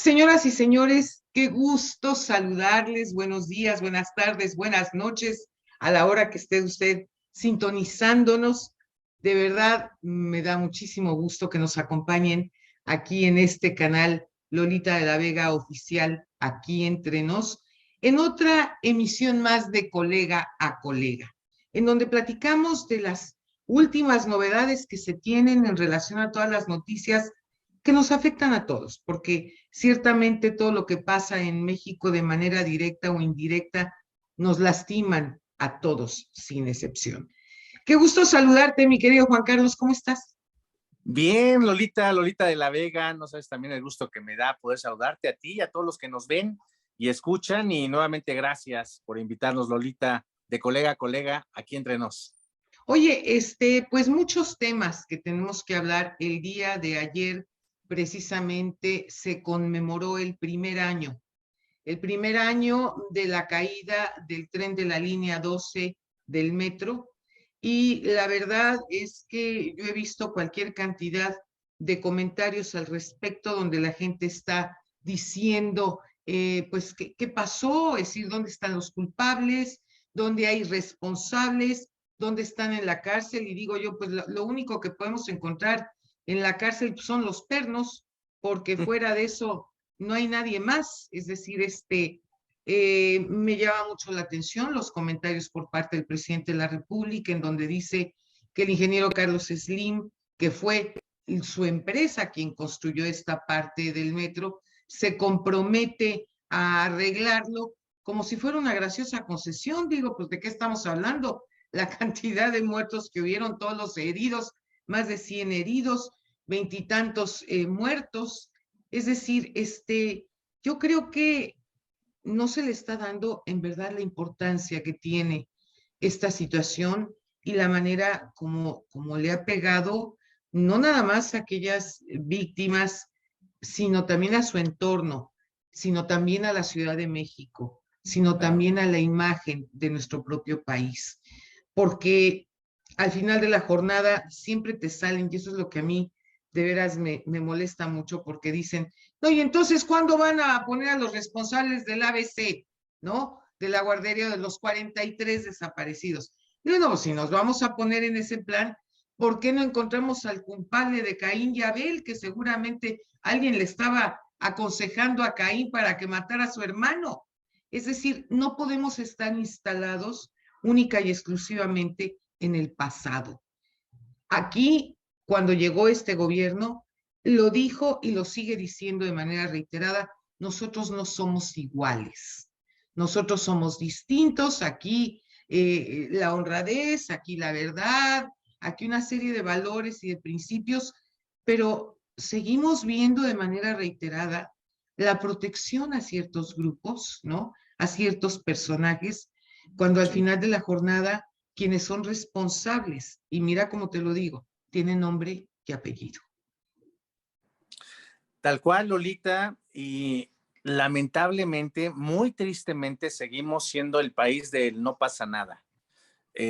Señoras y señores, qué gusto saludarles. Buenos días, buenas tardes, buenas noches a la hora que esté usted sintonizándonos. De verdad, me da muchísimo gusto que nos acompañen aquí en este canal Lolita de la Vega Oficial, aquí entre nos, en otra emisión más de Colega a Colega, en donde platicamos de las últimas novedades que se tienen en relación a todas las noticias que nos afectan a todos, porque ciertamente todo lo que pasa en México de manera directa o indirecta nos lastiman a todos, sin excepción. Qué gusto saludarte, mi querido Juan Carlos, ¿cómo estás? Bien, Lolita de la Vega, no sabes también el gusto que me da poder saludarte a ti y a todos los que nos ven y escuchan, y nuevamente gracias por invitarnos, Lolita, de colega a colega, aquí entre nos. Oye, pues muchos temas que tenemos que hablar. El día de ayer precisamente se conmemoró el primer año de la caída del tren de la línea 12 del metro. Y la verdad es que yo he visto cualquier cantidad de comentarios al respecto donde la gente está diciendo, pues, ¿qué pasó? Es decir, ¿dónde están los culpables? ¿Dónde hay responsables? ¿Dónde están en la cárcel? Y digo yo, pues lo único que podemos encontrar en la cárcel son los pernos, porque fuera de eso no hay nadie más. Es decir, me llama mucho la atención los comentarios por parte del presidente de la República, en donde dice que el ingeniero Carlos Slim, que fue su empresa quien construyó esta parte del metro, se compromete a arreglarlo como si fuera una graciosa concesión. Digo, pues ¿de qué estamos hablando? La cantidad de muertos que hubieron, todos los heridos, más de 100 heridos, veintitantos muertos. Es decir, yo creo que no se le está dando en verdad la importancia que tiene esta situación y la manera como le ha pegado no nada más a aquellas víctimas, sino también a su entorno, sino también a la Ciudad de México, sino Claro. también a la imagen de nuestro propio país. Porque al final de la jornada siempre te salen, y eso es lo que a mí de veras me molesta mucho, porque dicen, no, y entonces, ¿cuándo van a poner a los responsables del ABC, ¿no? De la guardería de los 43 desaparecidos. Y bueno, si nos vamos a poner en ese plan, ¿por qué no encontramos al culpable de Caín y Abel, que seguramente alguien le estaba aconsejando a Caín para que matara a su hermano? Es decir, no podemos estar instalados única y exclusivamente en el pasado. Aquí, cuando llegó este gobierno, lo dijo y lo sigue diciendo de manera reiterada: nosotros no somos iguales, nosotros somos distintos. Aquí la honradez, aquí la verdad, aquí una serie de valores y de principios, pero seguimos viendo de manera reiterada la protección a ciertos grupos, ¿no? A ciertos personajes, cuando al Sí. final de la jornada quienes son responsables, y mira cómo te lo digo, tienen nombre y apellido. Tal cual, Lolita, y lamentablemente, muy tristemente, seguimos siendo el país del no pasa nada.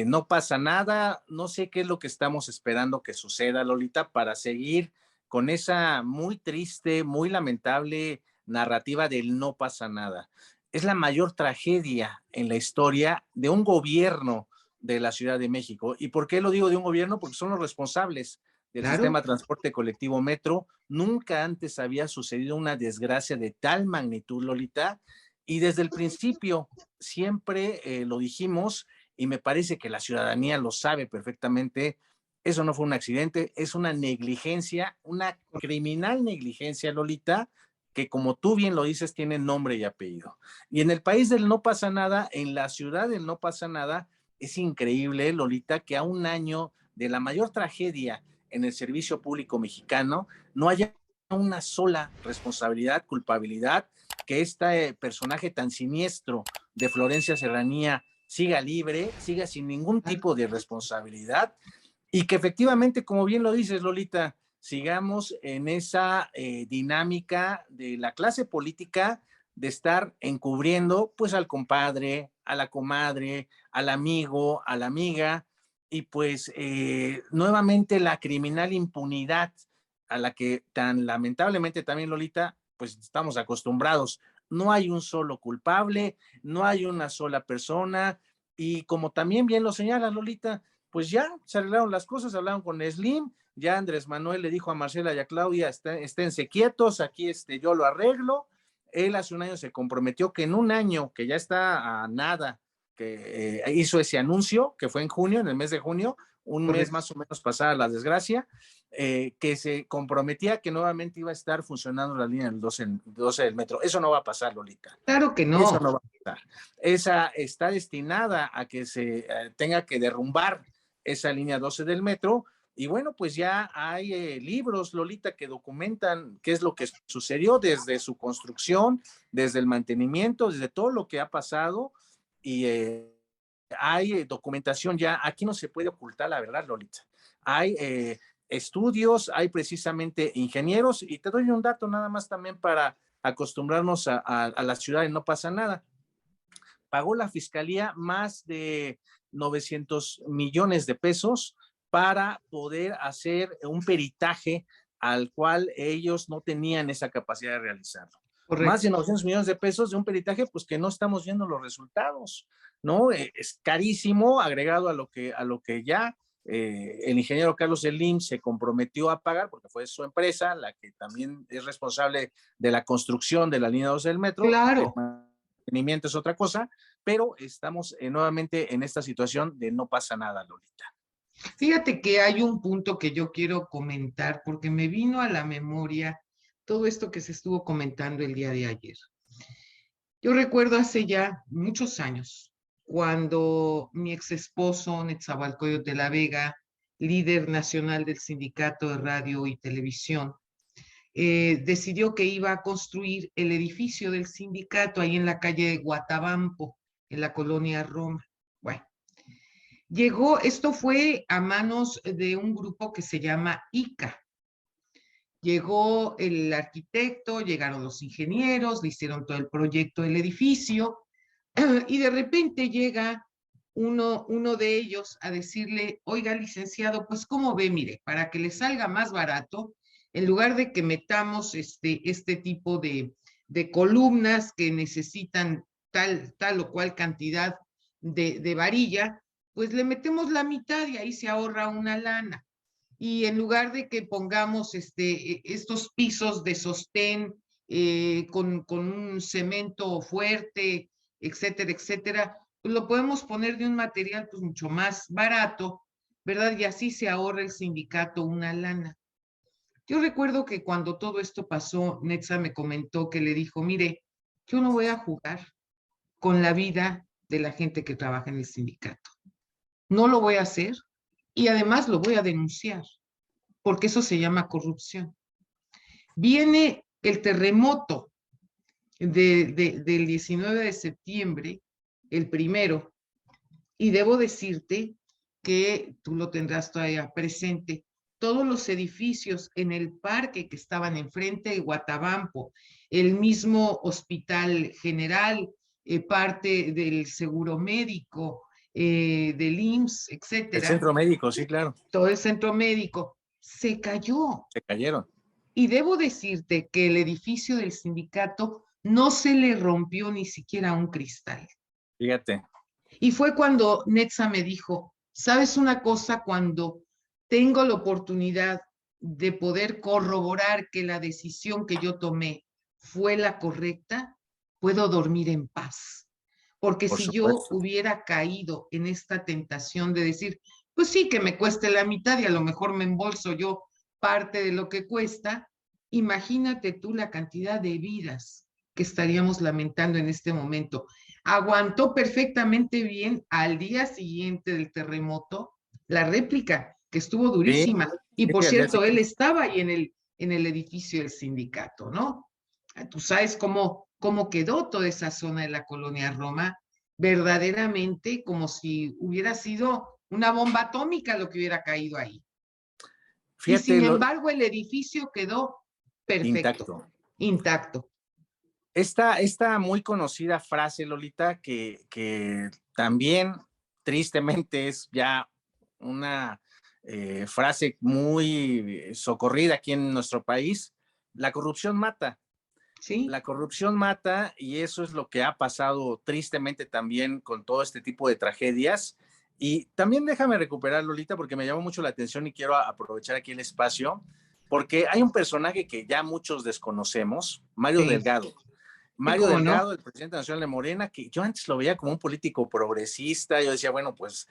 No pasa nada, no sé qué es lo que estamos esperando que suceda, Lolita, para seguir con esa muy triste, muy lamentable narrativa del no pasa nada. Es la mayor tragedia en la historia de un gobierno de la Ciudad de México. ¿Y por qué lo digo de un gobierno? Porque son los responsables del sistema Claro, de transporte colectivo Metro. Nunca antes había sucedido una desgracia de tal magnitud, Lolita, y desde el principio siempre lo dijimos, y me parece que la ciudadanía lo sabe perfectamente. Eso no fue un accidente, es una negligencia, una criminal negligencia, Lolita, que como tú bien lo dices, tiene nombre y apellido. Y en el país del no pasa nada, en la ciudad del no pasa nada, es increíble, Lolita, que a un año de la mayor tragedia en el servicio público mexicano no haya una sola responsabilidad, culpabilidad, que este personaje tan siniestro de Florencia Serranía siga libre, siga sin ningún claro. tipo de responsabilidad, y que efectivamente, como bien lo dices, Lolita, sigamos en esa dinámica de la clase política de estar encubriendo pues al compadre, a la comadre, al amigo, a la amiga, y pues nuevamente la criminal impunidad a la que tan lamentablemente también, Lolita, pues estamos acostumbrados. No hay un solo culpable, no hay una sola persona, y como también bien lo señala Lolita, pues ya se arreglaron las cosas, hablaron con Slim, ya Andrés Manuel le dijo a Marcela y a Claudia, esténse quietos, aquí yo lo arreglo. Él hace un año se comprometió que en un año, que ya está a nada, que hizo ese anuncio, que fue en junio, en el mes de junio, un mes Correcto. más o menos pasada la desgracia, que se comprometía que nuevamente iba a estar funcionando la línea del 12 del metro. Eso no va a pasar, Lolita. Claro que Eso no. no va a pasar. Esa está destinada a que se tenga que derrumbar esa línea 12 del metro. Y bueno, pues ya hay libros, Lolita, que documentan qué es lo que sucedió desde su construcción, desde el mantenimiento, desde todo lo que ha pasado. Y hay documentación ya. Aquí no se puede ocultar la verdad, Lolita. Hay estudios, hay precisamente ingenieros. Y te doy un dato nada más también para acostumbrarnos a la ciudad y no pasa nada. Pagó la fiscalía más de 900 millones de pesos para poder hacer un peritaje al cual ellos no tenían esa capacidad de realizarlo. Más de Correcto. 900 millones de pesos de un peritaje, pues que no estamos viendo los resultados, ¿no? Es carísimo, agregado a lo que ya el ingeniero Carlos Slim se comprometió a pagar, porque fue su empresa la que también es responsable de la construcción de la línea 2 del metro. El Claro. mantenimiento es otra cosa, pero estamos nuevamente en esta situación de no pasa nada, Lolita. Fíjate que hay un punto que yo quiero comentar porque me vino a la memoria todo esto que se estuvo comentando el día de ayer. Yo recuerdo hace ya muchos años, cuando mi ex esposo, Netzahualcóyotl de la Vega, líder nacional del Sindicato de Radio y Televisión, decidió que iba a construir el edificio del sindicato ahí en la calle de Guatabampo, en la colonia Roma. Bueno, llegó, esto fue a manos de un grupo que se llama ICA. Llegó el arquitecto, llegaron los ingenieros, le hicieron todo el proyecto del edificio y de repente llega uno de ellos a decirle, oiga, licenciado, pues cómo ve, mire, para que le salga más barato, en lugar de que metamos este tipo de columnas que necesitan tal o cual cantidad de varilla, pues le metemos la mitad y ahí se ahorra una lana. Y en lugar de que pongamos estos pisos de sostén con un cemento fuerte, etcétera, etcétera, pues lo podemos poner de un material pues mucho más barato, ¿verdad? Y así se ahorra el sindicato una lana. Yo recuerdo que cuando todo esto pasó, Netza me comentó que le dijo, mire, yo no voy a jugar con la vida de la gente que trabaja en el sindicato. No lo voy a hacer y además lo voy a denunciar, porque eso se llama corrupción. Viene el terremoto del 19 de septiembre, el primero, y debo decirte que tú lo tendrás todavía presente, todos los edificios en el parque que estaban enfrente de Guatabampo, el mismo hospital general, parte del seguro médico, del IMSS, El etcétera, centro médico, sí, claro, todo el centro médico, se cayó. se cayeron. Y debo decirte que el edificio del sindicato no se le rompió ni siquiera un cristal. Fíjate. Y fue cuando Netza me dijo, ¿sabes una cosa? Cuando tengo la oportunidad de poder corroborar que la decisión que yo tomé fue la correcta, puedo dormir en paz. Porque Por si yo supuesto. hubiera caído en esta tentación de decir, pues sí, que me cueste la mitad y a lo mejor me embolso yo parte de lo que cuesta, imagínate tú la cantidad de vidas que estaríamos lamentando en este momento. Aguantó perfectamente bien al día siguiente del terremoto la réplica, que estuvo Sí, durísima. Y por sí, al día cierto, él siguiente. estaba ahí en el edificio del sindicato, ¿no? Tú sabes cómo quedó toda esa zona de la colonia Roma, verdaderamente como si hubiera sido una bomba atómica lo que hubiera caído ahí. Y Fíjate, sin embargo, el edificio quedó perfecto, intacto. intacto. Esta muy conocida frase, Lolita, que también tristemente es ya una frase muy socorrida aquí en nuestro país, la corrupción mata. Sí, La corrupción mata y eso es lo que ha pasado tristemente también con todo este tipo de tragedias. Y también déjame recuperar, Lolita, porque me llamó mucho la atención y quiero aprovechar aquí el espacio, porque hay un personaje que ya muchos desconocemos, Mario sí, Delgado. sí, Mario cómo no. Delgado, el presidente nacional de Morena, que yo antes lo veía como un político progresista, yo decía, bueno, pues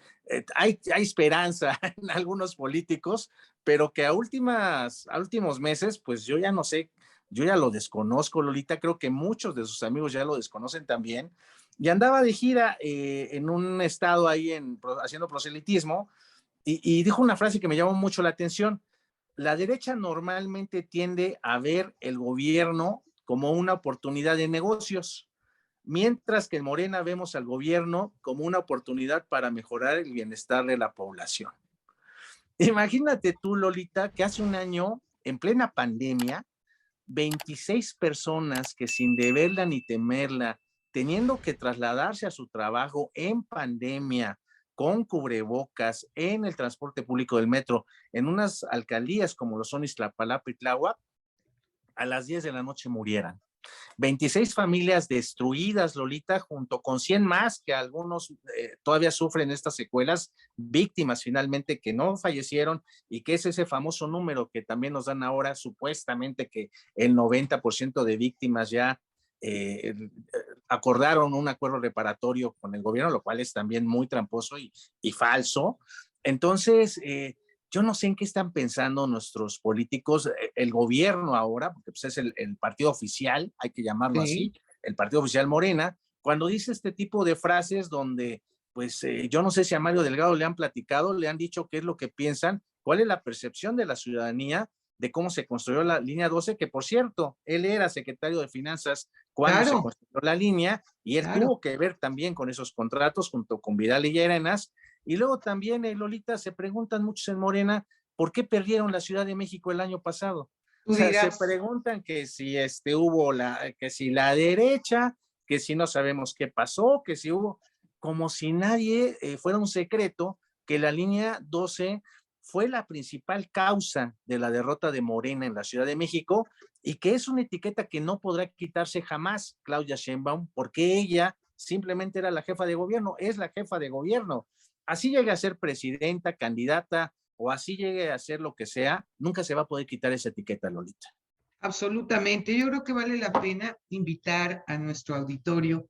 hay esperanza en algunos políticos, pero que a últimos meses, pues yo ya no sé, yo ya lo desconozco, Lolita, creo que muchos de sus amigos ya lo desconocen también, y andaba de gira en un estado ahí haciendo proselitismo, y dijo una frase que me llamó mucho la atención. La derecha normalmente tiende a ver el gobierno como una oportunidad de negocios, mientras que en Morena vemos al gobierno como una oportunidad para mejorar el bienestar de la población. Imagínate tú, Lolita, que hace un año, en plena pandemia, 26 personas que sin deberla ni temerla, teniendo que trasladarse a su trabajo en pandemia, con cubrebocas, en el transporte público del metro, en unas alcaldías como lo son Iztapalapa y Tláhuac, a las 10 de la noche murieran. 26 familias destruidas, Lolita, junto con 100 más que algunos todavía sufren estas secuelas, víctimas finalmente que no fallecieron y que es ese famoso número que también nos dan ahora, supuestamente que el 90% de víctimas ya acordaron un acuerdo reparatorio con el gobierno, lo cual es también muy tramposo y falso. Entonces, yo no sé en qué están pensando nuestros políticos, el gobierno ahora, porque pues es el partido oficial, hay que llamarlo así, Sí, el partido oficial Morena, cuando dice este tipo de frases donde, pues yo no sé si a Mario Delgado le han platicado, le han dicho qué es lo que piensan, cuál es la percepción de la ciudadanía de cómo se construyó la línea 12, que por cierto, él era secretario de Finanzas cuando se claro, construyó la línea y él claro. tuvo que ver también con esos contratos junto con Vidal y Arenas. Y luego también, Lolita, se preguntan muchos en Morena, ¿por qué perdieron la Ciudad de México el año pasado? O Tú sea, se dirás, preguntan que si que si la derecha, que si no sabemos qué pasó, que si hubo, como si nadie fuera un secreto, que la línea 12 fue la principal causa de la derrota de Morena en la Ciudad de México y que es una etiqueta que no podrá quitarse jamás Claudia Sheinbaum, porque ella simplemente era la jefa de gobierno, es la jefa de gobierno. Así llegue a ser presidenta, candidata o así llegue a ser lo que sea, nunca se va a poder quitar esa etiqueta, Lolita. absolutamente. Yo creo que vale la pena invitar a nuestro auditorio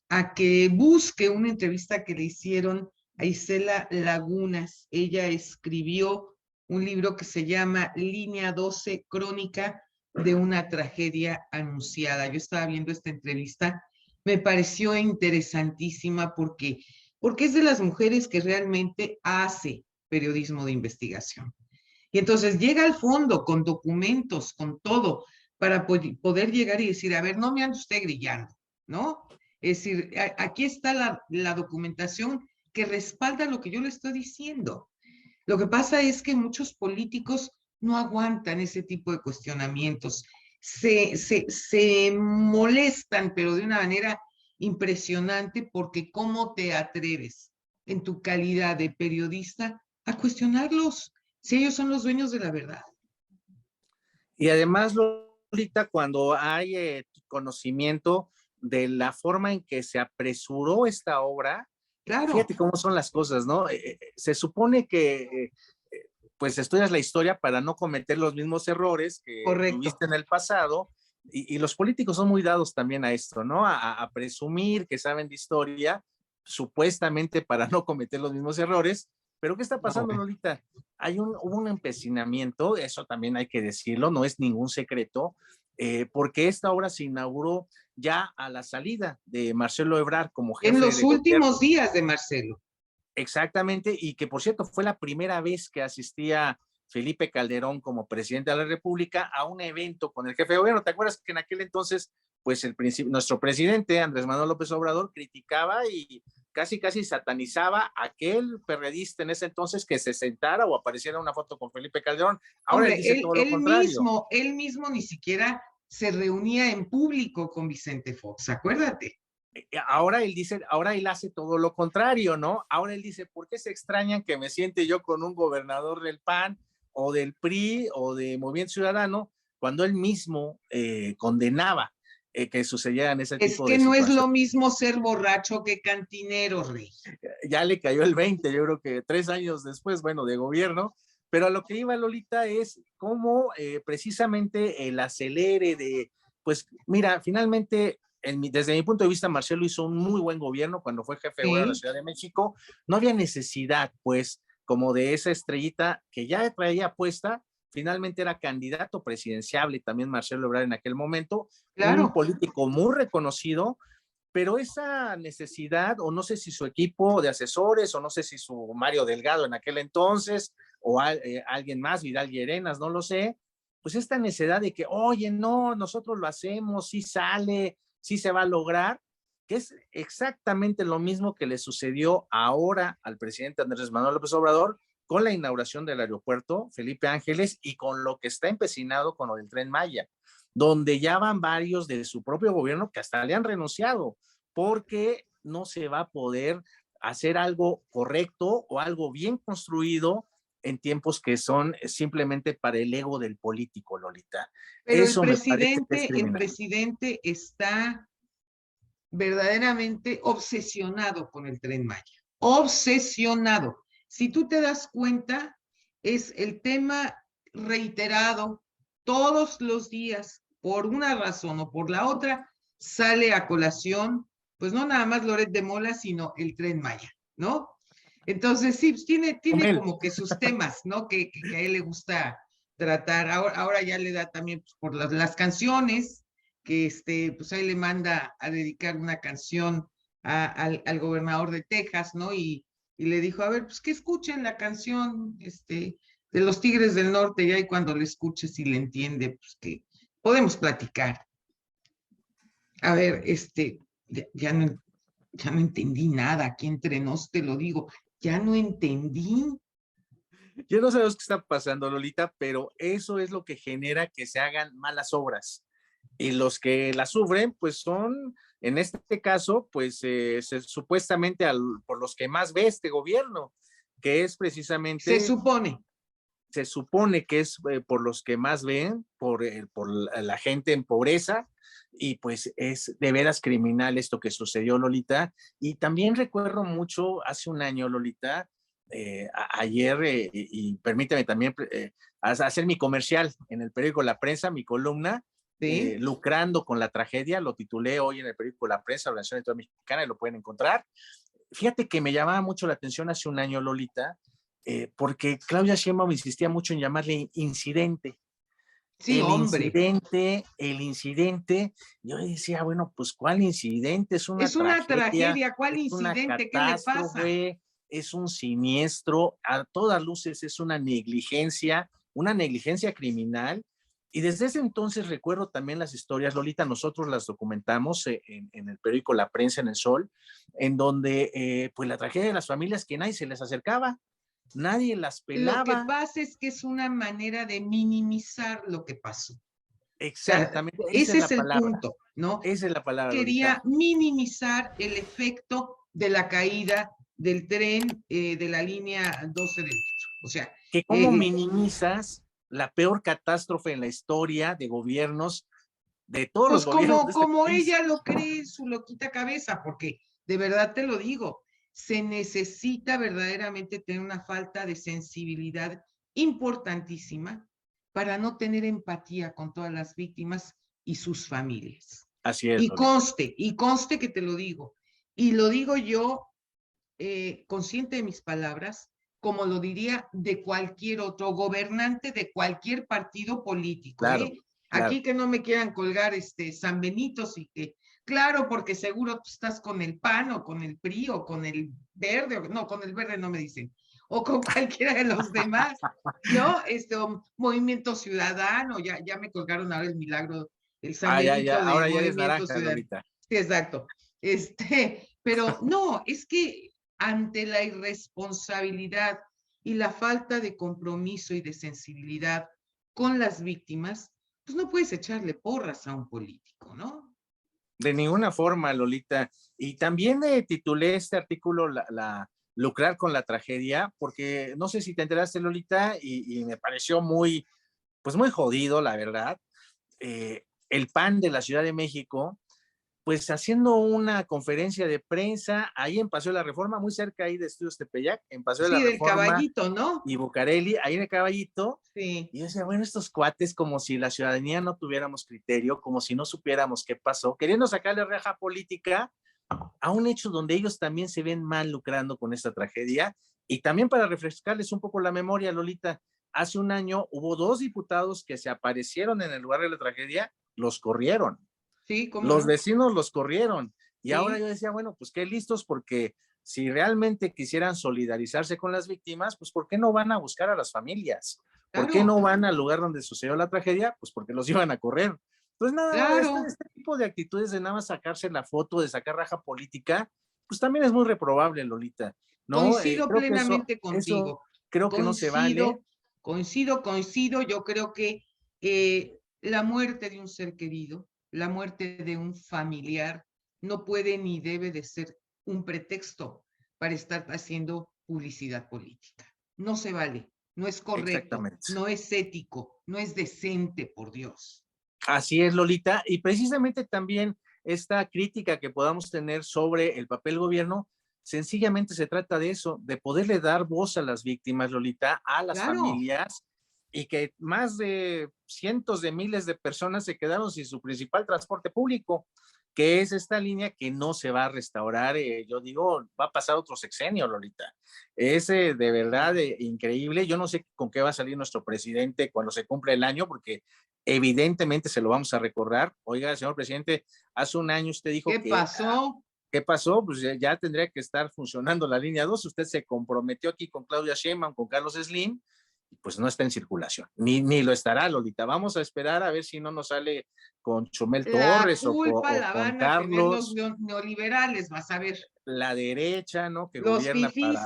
a que busque una entrevista que le hicieron a Isela Lagunas. Ella escribió un libro que se llama Línea 12, Crónica de una tragedia anunciada. Yo estaba viendo esta entrevista, me pareció interesantísima porque es de las mujeres que realmente hace periodismo de investigación. Y entonces llega al fondo con documentos, con todo, para poder llegar y decir, a ver, no me ande usted grillando, ¿no? Es decir, aquí está la documentación que respalda lo que yo le estoy diciendo. Lo que pasa es que muchos políticos no aguantan ese tipo de cuestionamientos, se molestan, pero de una manera impresionante, porque ¿cómo te atreves en tu calidad de periodista a cuestionarlos si ellos son los dueños de la verdad? Y además, Lolita, cuando hay conocimiento de la forma en que se apresuró esta obra, Claro, fíjate cómo son las cosas, ¿no? Se supone que pues estudias la historia para no cometer los mismos errores que correcto. tuviste en el pasado. Y los políticos son muy dados también a esto, ¿no? A presumir que saben de historia, supuestamente para no cometer los mismos errores. Pero ¿qué está No, pasando, Lolita? Hubo un empecinamiento, eso también hay que decirlo, no es ningún secreto, porque esta obra se inauguró ya a la salida de Marcelo Ebrard como en jefe los de gobierno. últimos días de Marcelo. Exactamente, y que por cierto fue la primera vez que asistía Felipe Calderón como presidente de la República a un evento con el jefe de gobierno. ¿Te acuerdas que en aquel entonces, pues nuestro presidente Andrés Manuel López Obrador criticaba y casi satanizaba a aquel perredista en ese entonces que se sentara o apareciera una foto con Felipe Calderón? Ahora él Hombre, dice todo lo contrario. él mismo ni siquiera se reunía en público con Vicente Fox, acuérdate. Ahora él dice, ahora él hace todo lo contrario, ¿no? Ahora él dice, ¿por qué se extrañan que me siente yo con un gobernador del PAN o del PRI o de Movimiento Ciudadano cuando él mismo condenaba? que sucedieran ese Es tipo que de no es lo situaciones. mismo ser borracho que cantinero, Rey. Ya le cayó el 20, yo creo que 3 años después, bueno, de gobierno, pero a lo que iba Lolita es cómo precisamente el acelere de, pues mira, finalmente, desde mi punto de vista, Marcelo hizo un muy buen gobierno cuando fue jefe de gobierno de la Sí, Ciudad de México, no había necesidad, pues, como de esa estrellita que ya traía puesta, finalmente era candidato presidenciable también Marcelo Ebrard en aquel momento, un claro. político muy reconocido, pero esa necesidad, o no sé si su equipo de asesores, o no sé si su Mario Delgado en aquel entonces, o alguien más, Vidal Llerenas, no lo sé, pues esta necesidad de que, oye, no, nosotros lo hacemos, sí sale, sí se va a lograr, que es exactamente lo mismo que le sucedió ahora al presidente Andrés Manuel López Obrador con la inauguración del aeropuerto Felipe Ángeles y con lo que está empecinado con lo del Tren Maya, donde ya van varios de su propio gobierno que hasta le han renunciado, porque no se va a poder hacer algo correcto o algo bien construido en tiempos que son simplemente para el ego del político, Lolita. Pero Eso me parece que es el criminal. presidente está verdaderamente obsesionado con el Tren Maya. Obsesionado. Si tú te das cuenta, es el tema reiterado todos los días, por una razón o por la otra, sale a colación, pues no nada más Loret de Mola, sino el Tren Maya, ¿no? Entonces, sí, pues tiene Chumel. como que sus temas, ¿no? Que a él le gusta tratar. Ahora ya le da también pues, por las canciones, que pues ahí le manda a dedicar una canción al gobernador de Texas, ¿no? Y le dijo, a ver, pues que escuchen la canción, de los Tigres del Norte, y ahí cuando le escuches y le entiende, pues que podemos platicar. A ver, ya no entendí nada, aquí entre nos te lo digo, ya no entendí. Yo no sé qué está pasando, Lolita, pero eso es lo que genera que se hagan malas obras. Y los que la sufren, pues son, en este caso, pues supuestamente por los que más ve este gobierno, que es Se precisamente, supone. se supone que es por los que más ven, por la gente en pobreza, y pues es de veras criminal esto que sucedió, Lolita. Y también recuerdo mucho hace un año, Lolita, ayer, y permíteme también hacer mi comercial en el periódico La Prensa, mi columna, ¿Sí? lucrando con la tragedia, lo titulé hoy en el periódico La Prensa, Organización Editorial Mexicana, y lo pueden encontrar. Fíjate que me llamaba mucho la atención hace un año, Lolita, porque Claudia Sheinbaum insistía mucho en llamarle incidente. Sí, hombre. El incidente, yo decía, bueno, pues ¿cuál incidente? Es una Es una tragedia, tragedia. ¿Cuál es una incidente? ¿Qué le pasa? catástrofe, es un siniestro, a todas luces es una negligencia criminal. Y desde ese entonces recuerdo también las historias, Lolita, nosotros las documentamos en el periódico La Prensa en el Sol, en donde pues la tragedia de las familias que nadie se les acercaba, nadie las Lo que pelaba. pasa es que es una manera de minimizar lo que pasó. O sea, Exactamente, esa es ese la es el palabra, punto, ¿no? esa es la palabra, Lolita. Quería minimizar el efecto de la caída del tren de la línea 12 del metro. O sea, Que cómo eh, minimizas la peor catástrofe en la historia de gobiernos, de todos los pues gobiernos de este como país. ella lo cree en su loquita cabeza, porque de verdad te lo digo, se necesita verdaderamente tener una falta de sensibilidad importantísima para no tener empatía con todas las víctimas y sus familias. Así es, Lolita. Y conste que te lo digo, y lo digo yo consciente de mis palabras, como lo diría de cualquier otro gobernante de cualquier partido político, Claro, ¿eh? claro. Aquí que no me quieran colgar San Benitos y que, claro, porque seguro tú estás con el PAN o con el PRI o con el verde, o, no, con el verde no me dicen, o con cualquiera de los demás, ¿no? Movimiento Ciudadano, ya me colgaron ahora el milagro, el San Ah, ya, ya, Benito de ahora ya eres Movimiento naranja, Ciudadano. Lolita. Sí, exacto. Pero no, es que ante la irresponsabilidad y la falta de compromiso y de sensibilidad con las víctimas, pues no puedes echarle porras a un político, ¿no? De ninguna forma, Lolita. Y también titulé este artículo Lucrar con la tragedia, porque no sé si te enteraste, Lolita, y me pareció muy, pues muy jodido, la verdad. el PAN de la Ciudad de México, pues haciendo una conferencia de prensa ahí en Paseo de la Reforma, muy cerca ahí de Estudios Tepeyac, en Paseo de la Sí, del Reforma Caballito, ¿no? y Bucareli, ahí en el Caballito. Sí, Y yo decía, bueno, estos cuates como si la ciudadanía no tuviéramos criterio, como si no supiéramos qué pasó, queriendo sacarle reja política a un hecho donde ellos también se ven mal lucrando con esta tragedia. Y también para refrescarles un poco la memoria, Lolita, hace un año hubo 2 diputados que se aparecieron en el lugar de la tragedia, los corrieron. sí, cómo Los no. vecinos los corrieron. Y ahora Sí, yo decía, bueno, pues qué listos, porque si realmente quisieran solidarizarse con las víctimas, pues ¿por qué no van a buscar a las familias? ¿Por qué claro, no van al lugar donde sucedió la tragedia? Pues porque los iban a correr. Entonces, nada, claro. este tipo de actitudes de nada más sacarse la foto, de sacar raja política, pues también es muy reprobable, Lolita, ¿no? Coincido Creo que plenamente eso contigo. creo que no se vale. Coincido. Yo creo que la muerte de un ser querido, la muerte de un familiar, no puede ni debe de ser un pretexto para estar haciendo publicidad política. No se vale, no es correcto, Exactamente. no es ético, no es decente, por Dios. Así es, Lolita, y precisamente también esta crítica que podamos tener sobre el papel gobierno, sencillamente se trata de eso, de poderle dar voz a las víctimas, Lolita, a las Claro, familias, y que más de cientos de miles de personas se quedaron sin su principal transporte público, que es esta línea que no se va a restaurar, yo digo, va a pasar otro sexenio, Lolita. Es de verdad increíble. Yo no sé con qué va a salir nuestro presidente cuando se cumpla el año, porque evidentemente se lo vamos a recordar. Oiga, señor presidente, hace un año usted dijo ¿qué que, pasó? ¿qué pasó? Pues ya tendría que estar funcionando la línea 2. Usted se comprometió aquí con Claudia Sheinbaum, con Carlos Slim, y pues no está en circulación, ni lo estará, Lolita. Vamos a esperar a ver si no nos sale con Chumel La Torres culpa o la con van a tener los Carlos, neoliberales, vas a ver. la derecha, ¿no? Que Los gobierna fifís,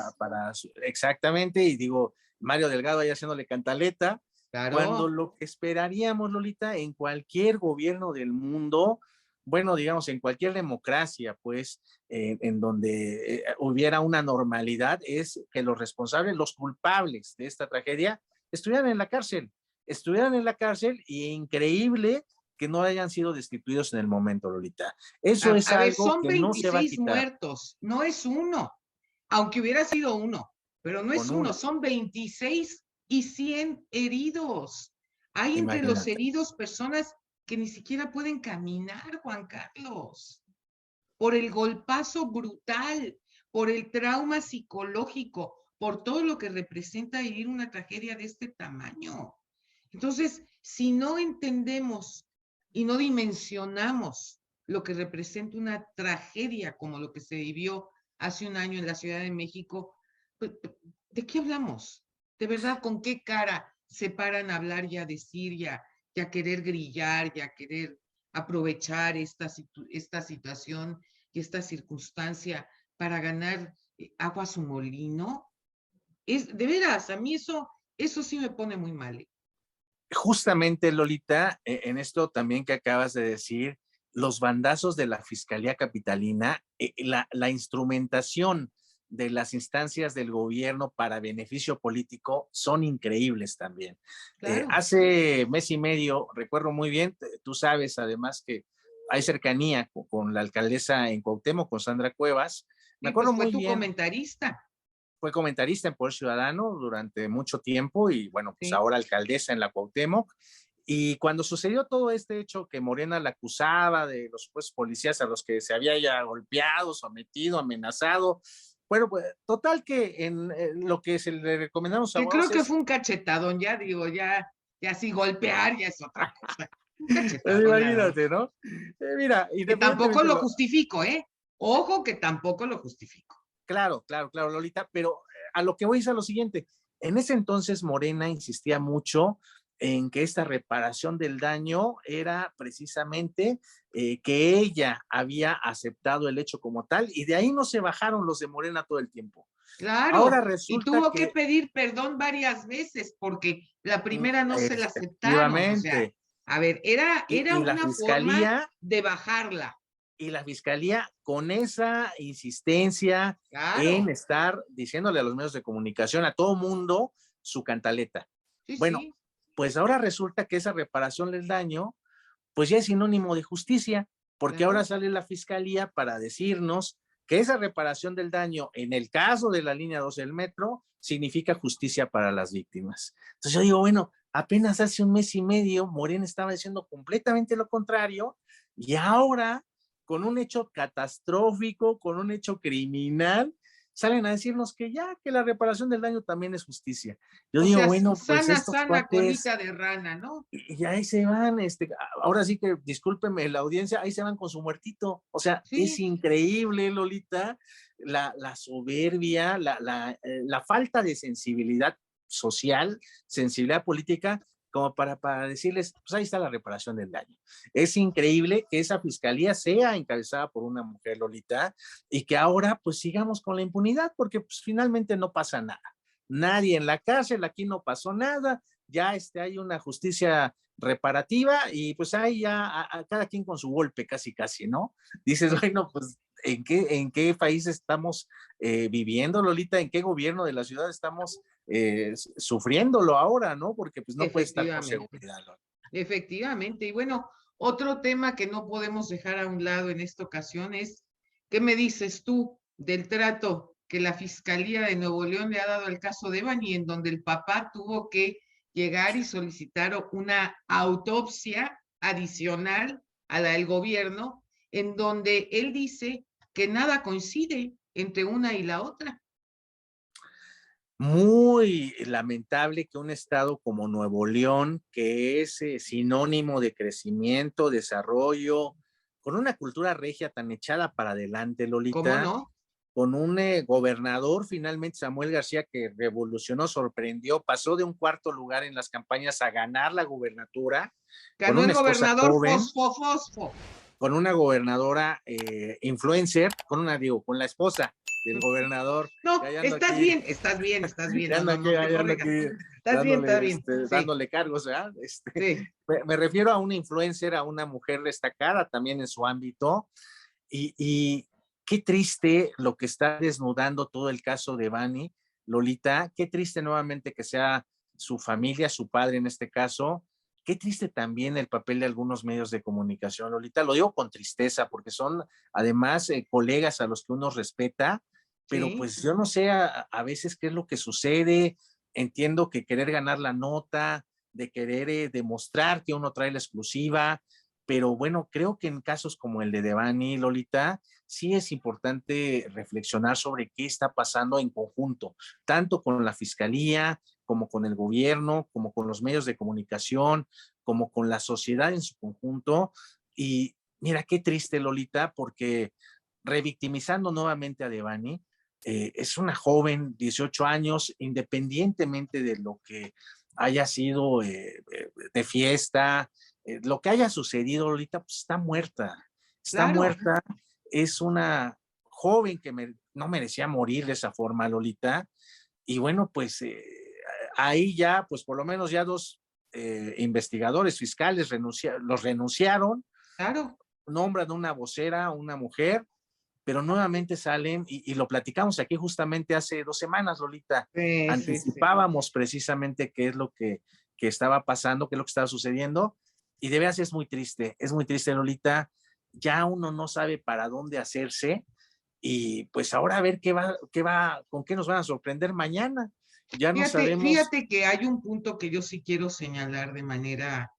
exactamente, y digo, Mario Delgado ahí haciéndole cantaleta, cuando claro. lo que esperaríamos, Lolita, en cualquier gobierno del mundo, bueno, digamos, en cualquier democracia, pues, en donde hubiera una normalidad, es que los responsables, los culpables de esta tragedia, estuvieran en la cárcel, y increíble que no hayan sido destituidos en el momento, Lolita. Eso es A ver, algo son que no se va a 26 quitar muertos, no es uno, aunque hubiera sido uno, pero no es con uno, una. son 26 y 100 heridos. Hay entre los Imagínate. heridos personas que ni siquiera pueden caminar, Juan Carlos, por el golpazo brutal, por el trauma psicológico, por todo lo que representa vivir una tragedia de este tamaño. Entonces, si no entendemos y no dimensionamos lo que representa una tragedia como lo que se vivió hace un año en la Ciudad de México, pues, ¿de qué hablamos? De verdad, ¿con qué cara se paran a hablar y a decir y a querer grillar y a querer aprovechar esta situación y esta circunstancia para ganar agua a su molino? Es, de veras, a mí eso sí me pone muy mal. Justamente, Lolita, en esto también que acabas de decir, los bandazos de la Fiscalía Capitalina, la instrumentación de las instancias del gobierno para beneficio político son increíbles también. Claro. Hace mes y medio, recuerdo muy bien, tú sabes además que hay cercanía con la alcaldesa en Cuauhtémoc, con Sandra Cuevas. Me Sí, pues acuerdo fue muy tu bien, comentarista. fue comentarista en Poder Ciudadano durante mucho tiempo y bueno, pues Sí. ahora alcaldesa en la Cuauhtémoc. Y cuando sucedió todo este hecho que Morena la acusaba de los supuestos policías a los que se había ya golpeado, sometido, amenazado, bueno, pues total que en lo que se le recomendamos a los Que abogados creo que es, fue un cachetadón, ya digo, ya sí golpear ya es otra cosa. Un pues cachetadón nada más. imagínate, ¿no? Mira, Que tampoco independientemente lo lo, justifico, ¿eh? Ojo que tampoco lo justifico. claro, Lolita, pero a lo que voy es a lo siguiente. En ese entonces Morena insistía mucho en que esta reparación del daño era precisamente que ella había aceptado el hecho como tal y de ahí no se bajaron los de Morena todo el tiempo. Ahora Claro, y resulta tuvo que que pedir perdón varias veces porque la primera no se la aceptaron. O sea, efectivamente, a ver, era y la una forma fiscalía de bajarla. con esa insistencia en Claro, estar diciéndole a los medios de comunicación, a todo mundo, su cantaleta. sí, Bueno, sí. pues ahora resulta que esa reparación del daño, pues ya es sinónimo de justicia, porque ahora claro. sale la fiscalía para decirnos que esa reparación del daño, en el caso de la línea 12 del metro, significa justicia para las víctimas. Entonces yo digo, bueno, apenas hace un mes y medio Morena estaba diciendo completamente lo contrario, y ahora, con un hecho catastrófico, con un hecho criminal, salen a decirnos que ya, que la reparación del daño también es justicia. Yo O digo, sea, bueno, pues sana, estos sana, cuates, colita de rana, ¿no? y ahí se van, ahora sí que discúlpeme la audiencia, ahí se van con su muertito. O sea, es Sí, increíble, Lolita, la soberbia, la falta de sensibilidad social, sensibilidad política, como para decirles, pues ahí está la reparación del daño. Es increíble que esa fiscalía sea encabezada por una mujer, Lolita, y que ahora pues sigamos con la impunidad, porque pues finalmente no pasa nada. Nadie en la cárcel, aquí no pasó nada, ya hay una justicia reparativa y pues ahí ya a cada quien con su golpe, casi, casi, ¿no? Dices, pues bueno, pues ¿en qué país estamos viviendo, Lolita? ¿En qué gobierno de la ciudad estamos sufriéndolo ahora, ¿no? Porque pues no puede estar con efectivamente, seguridad, Lolita. efectivamente. Y bueno, otro tema que no podemos dejar a un lado en esta ocasión es, ¿qué me dices tú del trato que la Fiscalía de Nuevo León le ha dado al caso de Bani, en donde el papá tuvo que llegar y solicitar una autopsia adicional a la del gobierno, en donde él dice que nada coincide entre una y la otra? Muy lamentable que un estado como Nuevo León, que es sinónimo de crecimiento, desarrollo, con una cultura regia tan echada para adelante, ¿Cómo Lolita, no? con un gobernador, finalmente Samuel García, que revolucionó, sorprendió, pasó de un cuarto lugar en las campañas a ganar la gubernatura, con Ganó una el esposa gobernador joven, Fosfo Fosfo. con una gobernadora influencer, con la esposa del gobernador, No, que ando estás aquí, bien, estás bien, estás bien. No, no, no te ando corrijas. aquí Estás bien, está dándole, bien. Sí, dándole cargos, ¿verdad? sí. Me refiero a una influencer, a una mujer destacada también en su ámbito, y qué triste lo que está desnudando todo el caso de Bani, Lolita, qué triste nuevamente que sea su familia, su padre en este caso, qué triste también el papel de algunos medios de comunicación, Lolita, lo digo con tristeza porque son además colegas a los que uno respeta, pero Sí, pues yo no sé a veces qué es lo que sucede, entiendo que querer ganar la nota, de querer demostrar que uno trae la exclusiva, pero bueno, creo que en casos como el de Devani, Lolita, sí es importante reflexionar sobre qué está pasando en conjunto, tanto con la fiscalía, como con el gobierno, como con los medios de comunicación, como con la sociedad en su conjunto. Y mira, qué triste, Lolita, porque revictimizando nuevamente a Devani, es una joven, 18 años, independientemente de lo que haya sido de fiesta, lo que haya sucedido ahorita, pues está claro. muerta, es una joven que no merecía morir de esa forma, Lolita, y bueno, pues ahí ya, pues por lo menos ya dos investigadores fiscales los renunciaron, Claro. nombran una vocera, una mujer, pero nuevamente salen y lo platicamos aquí justamente hace 2 semanas, Lolita. Sí, sí, sí. Anticipábamos precisamente qué es lo que estaba pasando, qué es lo que estaba sucediendo, y de veras es muy triste, Lolita. Ya uno no sabe para dónde hacerse, y pues ahora a ver con qué nos van a sorprender mañana. Ya no Fíjate, sabemos. fíjate que hay un punto que yo sí quiero señalar de manera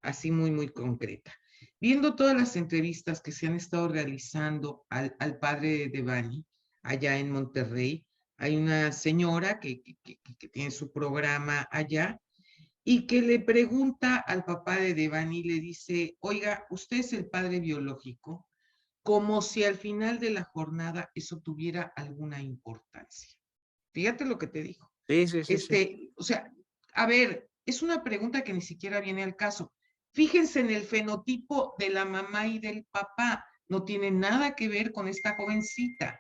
así muy, muy concreta. Viendo todas las entrevistas que se han estado realizando al padre de Bani allá en Monterrey, hay una señora que tiene su programa allá y que le pregunta al papá de Devani, le dice, oiga, usted es el padre biológico, como si al final de la jornada eso tuviera alguna importancia. Fíjate lo que te dijo. Sí, sí, sí, sí. O sea, a ver, es una pregunta que ni siquiera viene al caso. Fíjense en el fenotipo de la mamá y del papá, no tiene nada que ver con esta jovencita.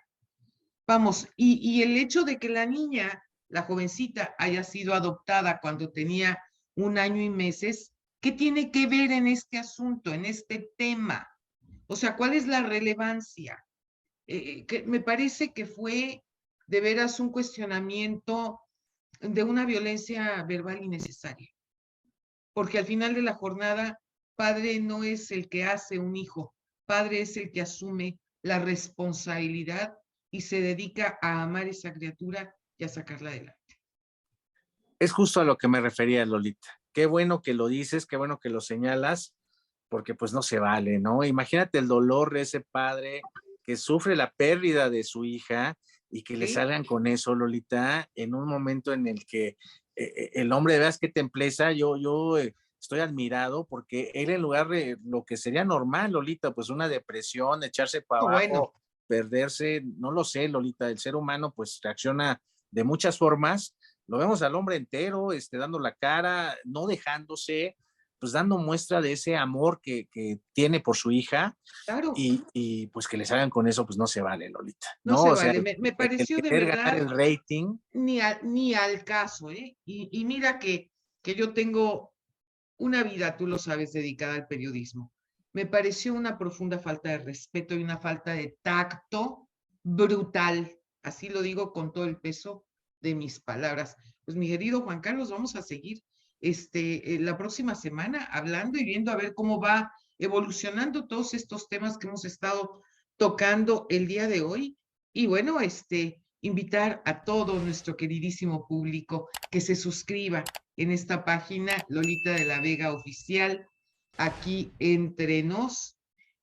Vamos, y el hecho de que la niña, la jovencita, haya sido adoptada cuando tenía 1 año y meses, ¿qué tiene que ver en este asunto, en este tema? O sea, ¿cuál es la relevancia? Que me parece que fue de veras un cuestionamiento de una violencia verbal innecesaria, porque al final de la jornada Padre no es el que hace un hijo, padre es el que asume la responsabilidad y se dedica a amar esa criatura y a sacarla adelante. Es justo a lo que me refería, Lolita. Qué bueno que lo dices, qué bueno que lo señalas, porque pues no se vale, ¿no? Imagínate el dolor de ese padre que sufre la pérdida de su hija y que le ¿Sí? salgan con eso, Lolita, en un momento en el que el hombre, veas qué templeza, yo estoy admirado porque él en lugar de lo que sería normal, Lolita, pues una depresión, echarse para Bueno, abajo, perderse, no lo sé, Lolita, el ser humano pues reacciona de muchas formas. Lo vemos al hombre entero, dando la cara, no dejándose, pues dando muestra de ese amor que tiene por su hija claro, y pues que les hagan con eso, pues no se vale, Lolita, no ¿no? se O sea, vale. Me el pareció de querer ganar verdad el rating, ni al caso, ¿eh? Y mira que yo tengo una vida, tú lo sabes, dedicada al periodismo. Me pareció una profunda falta de respeto y una falta de tacto brutal. Así lo digo con todo el peso de mis palabras. Pues mi querido Juan Carlos, vamos a seguir la próxima semana hablando y viendo a ver cómo va evolucionando todos estos temas que hemos estado tocando el día de hoy. Y bueno, invitar a todo nuestro queridísimo público que se suscriba en esta página Lolita de la Vega Oficial, aquí entre nos,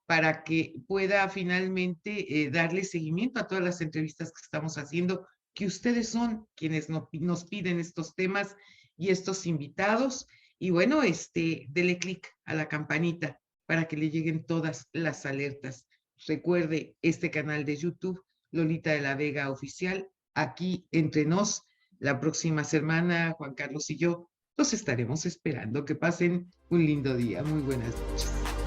para que pueda finalmente darle seguimiento a todas las entrevistas que estamos haciendo, que ustedes son quienes nos piden estos temas y estos invitados. Y bueno, dele clic a la campanita para que le lleguen todas las alertas. Recuerde este canal de YouTube, Lolita de la Vega Oficial, aquí entre nos. La próxima semana, Juan Carlos y yo los estaremos esperando. Que pasen un lindo día. Muy buenas noches.